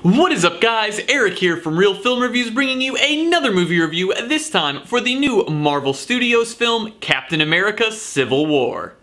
What is up, guys? Eric here from Real Film Reviews, bringing you another movie review, this time for the new Marvel Studios film, Captain America: Civil War.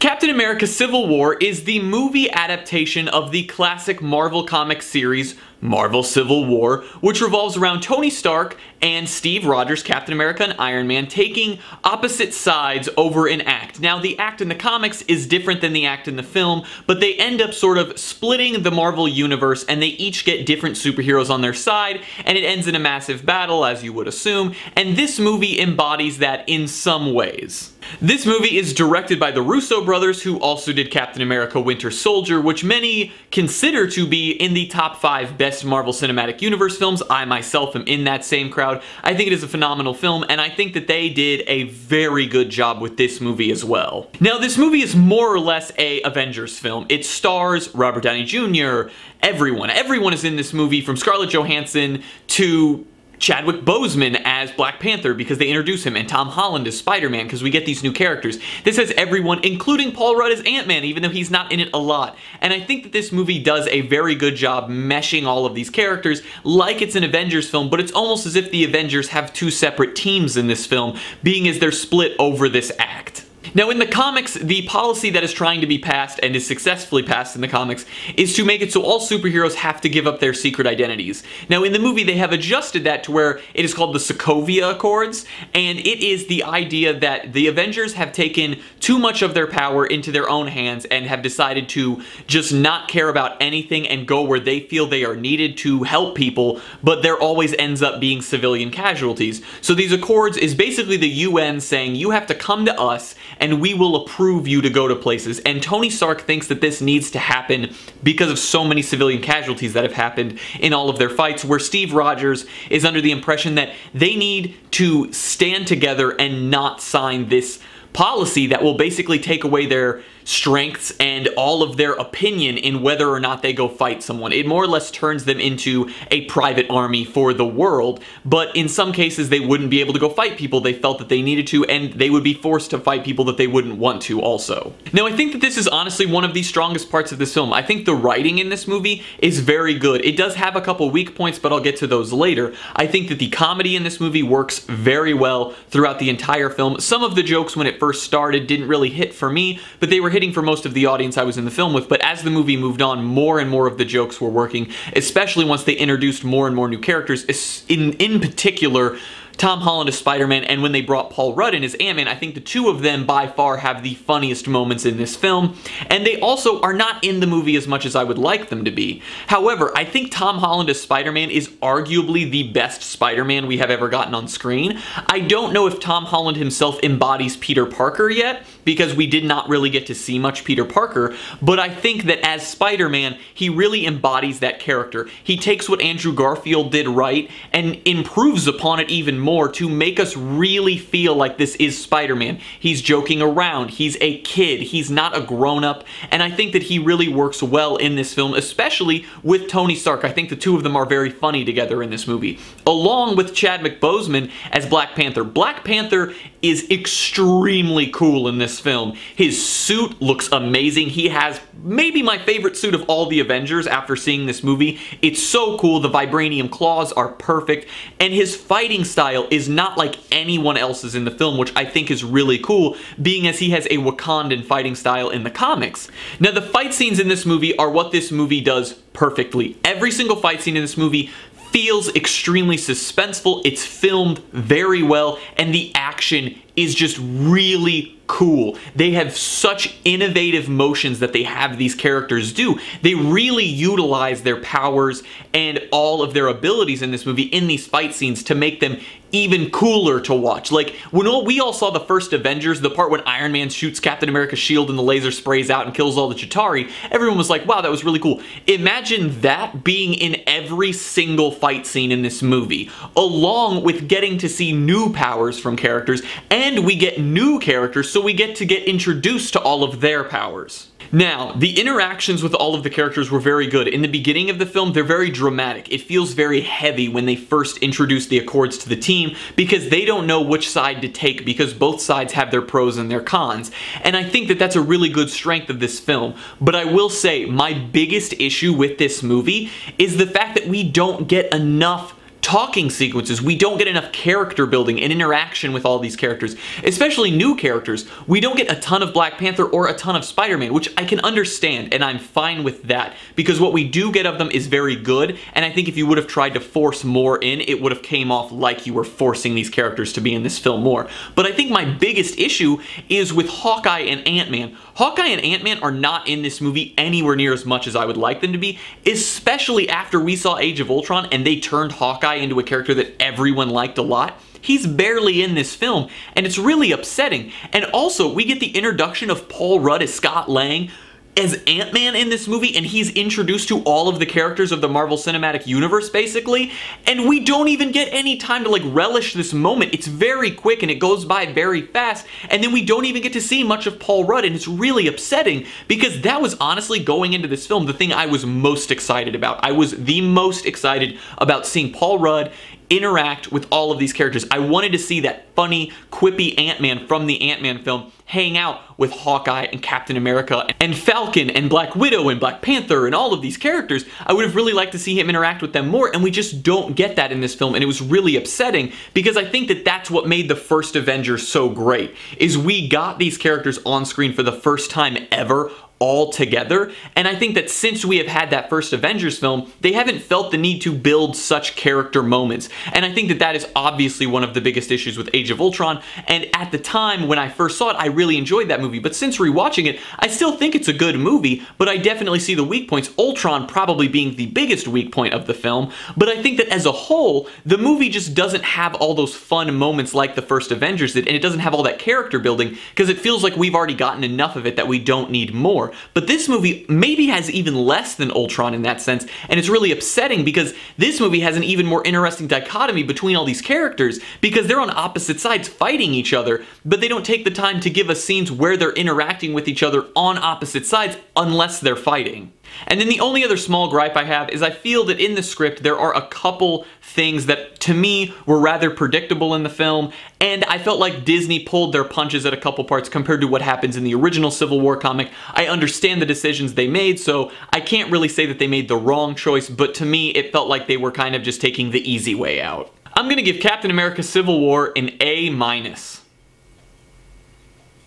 Captain America: Civil War is the movie adaptation of the classic Marvel Comics series, Marvel Civil War, which revolves around Tony Stark and Steve Rogers, Captain America and Iron Man, taking opposite sides over an act. Now, the act in the comics is different than the act in the film, but they end up sort of splitting the Marvel universe, and they each get different superheroes on their side, and it ends in a massive battle, as you would assume, and this movie embodies that in some ways. This movie is directed by the Russo brothers, who also did Captain America: Winter Soldier, which many consider to be in the top 5 best Marvel Cinematic Universe films. I myself am in that same crowd. I think it is a phenomenal film, and I think that they did a very good job with this movie as well. Now, this movie is more or less a Avengers film. It stars Robert Downey Jr., everyone. Everyone is in this movie, from Scarlett Johansson to Chadwick Boseman as Black Panther, because they introduce him, and Tom Holland as Spider-Man, because we get these new characters. This has everyone, including Paul Rudd as Ant-Man, even though he's not in it a lot. And I think that this movie does a very good job meshing all of these characters like it's an Avengers film, but it's almost as if the Avengers have 2 separate teams in this film, being as they're split over this act. Now, in the comics, the policy that is trying to be passed, and is successfully passed in the comics, is to make it so all superheroes have to give up their secret identities. Now, in the movie, they have adjusted that to where it is called the Sokovia Accords, and it is the idea that the Avengers have taken too much of their power into their own hands and have decided to just not care about anything and go where they feel they are needed to help people, but there always ends up being civilian casualties. So these Accords is basically the UN saying, you have to come to us and we will approve you to go to places. And Tony Stark thinks that this needs to happen because of so many civilian casualties that have happened in all of their fights, where Steve Rogers is under the impression that they need to stand together and not sign this policy that will basically take away their strengths and all of their opinion in whether or not they go fight someone. It more or less turns them into a private army for the world, but in some cases they wouldn't be able to go fight people they felt that they needed to, and they would be forced to fight people that they wouldn't want to also. Now, I think that this is honestly one of the strongest parts of this film. I think the writing in this movie is very good. It does have a couple weak points, but I'll get to those later. I think that the comedy in this movie works very well throughout the entire film. Some of the jokes when it first started didn't really hit for me, but they were hitting for most of the audience I was in the film with. But as the movie moved on, more and more of the jokes were working, especially once they introduced more and more new characters, in particular Tom Holland as Spider-Man, and when they brought Paul Rudd in as Ant-Man. I think the two of them by far have the funniest moments in this film, and they also are not in the movie as much as I would like them to be. However, I think Tom Holland as Spider-Man is arguably the best Spider-Man we have ever gotten on screen. I don't know if Tom Holland himself embodies Peter Parker yet, because we did not really get to see much Peter Parker, but I think that as Spider-Man, he really embodies that character. He takes what Andrew Garfield did right and improves upon it even more to make us really feel like this is Spider-Man. He's joking around, he's a kid, he's not a grown-up, and I think that he really works well in this film, especially with Tony Stark. I think the two of them are very funny together in this movie, along with Chadwick Boseman as Black Panther. Black Panther is extremely cool in this film. His suit looks amazing. He has maybe my favorite suit of all the Avengers after seeing this movie. It's so cool. The vibranium claws are perfect, and his fighting style is not like anyone else's in the film, which I think is really cool, being as he has a Wakandan fighting style in the comics. Now, the fight scenes in this movie are what this movie does perfectly. Every single fight scene in this movie feels extremely suspenseful, it's filmed very well, and the action is just really cool. They have such innovative motions that they have these characters do. They really utilize their powers and all of their abilities in this movie in these fight scenes to make them even cooler to watch. Like, when we all saw the first Avengers, the part when Iron Man shoots Captain America's shield and the laser sprays out and kills all the Chitauri, everyone was like, wow, that was really cool. Imagine that being in every single fight scene in this movie, along with getting to see new powers from characters, and we get new characters, so so we get to get introduced to all of their powers. Now, the interactions with all of the characters were very good. In the beginning of the film, they're very dramatic. It feels very heavy when they first introduce the Accords to the team because they don't know which side to take because both sides have their pros and their cons. And I think that that's a really good strength of this film. But I will say, my biggest issue with this movie is the fact that we don't get enough talking sequences. We don't get enough character building and interaction with all these characters, especially new characters. We don't get a ton of Black Panther or a ton of Spider-Man, which I can understand, and I'm fine with that, because what we do get of them is very good, and I think if you would have tried to force more in, it would have came off like you were forcing these characters to be in this film more. But I think my biggest issue is with Hawkeye and Ant-Man. Hawkeye and Ant-Man are not in this movie anywhere near as much as I would like them to be, especially after we saw Age of Ultron and they turned Hawkeye into a character that everyone liked a lot. He's barely in this film, and it's really upsetting. And also, we get the introduction of Paul Rudd as Scott Lang as Ant-Man in this movie, and he's introduced to all of the characters of the Marvel Cinematic Universe, basically, and we don't even get any time to, like, relish this moment. It's very quick, and it goes by very fast, and then we don't even get to see much of Paul Rudd, and it's really upsetting, because that was honestly, going into this film, the thing I was most excited about. I was the most excited about seeing Paul Rudd interact with all of these characters. I wanted to see that funny, quippy Ant-Man from the Ant-Man film hang out with Hawkeye and Captain America and Falcon and Black Widow and Black Panther and all of these characters. I would have really liked to see him interact with them more, and we just don't get that in this film, and it was really upsetting because I think that that's what made the first Avengers so great, is we got these characters on screen for the first time ever all together, and I think that since we have had that first Avengers film, they haven't felt the need to build such character moments, and I think that that is obviously one of the biggest issues with Age of Ultron, and at the time when I first saw it, I really enjoyed that movie, but since rewatching it, I still think it's a good movie, but I definitely see the weak points, Ultron probably being the biggest weak point of the film, but I think that as a whole, the movie just doesn't have all those fun moments like the first Avengers did, and it doesn't have all that character building, because it feels like we've already gotten enough of it that we don't need more. But this movie maybe has even less than Ultron in that sense, and it's really upsetting because this movie has an even more interesting dichotomy between all these characters because they're on opposite sides fighting each other, but they don't take the time to give us scenes where they're interacting with each other on opposite sides unless they're fighting. And then the only other small gripe I have is I feel that in the script there are a couple things that to me were rather predictable in the film, and I felt like Disney pulled their punches at a couple parts compared to what happens in the original Civil War comic. I understand the decisions they made, so I can't really say that they made the wrong choice, but to me it felt like they were kind of just taking the easy way out. I'm gonna give Captain America Civil War an A-.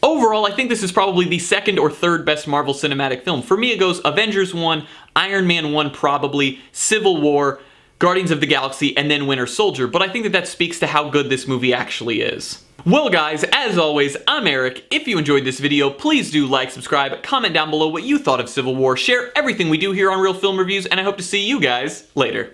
Overall, I think this is probably the second or third best Marvel Cinematic film. For me, it goes Avengers 1, Iron Man 1 probably, Civil War, Guardians of the Galaxy, and then Winter Soldier, but I think that that speaks to how good this movie actually is. Well guys, as always, I'm Eric. If you enjoyed this video, please do like, subscribe, comment down below what you thought of Civil War, share everything we do here on Real Film Reviews, and I hope to see you guys later.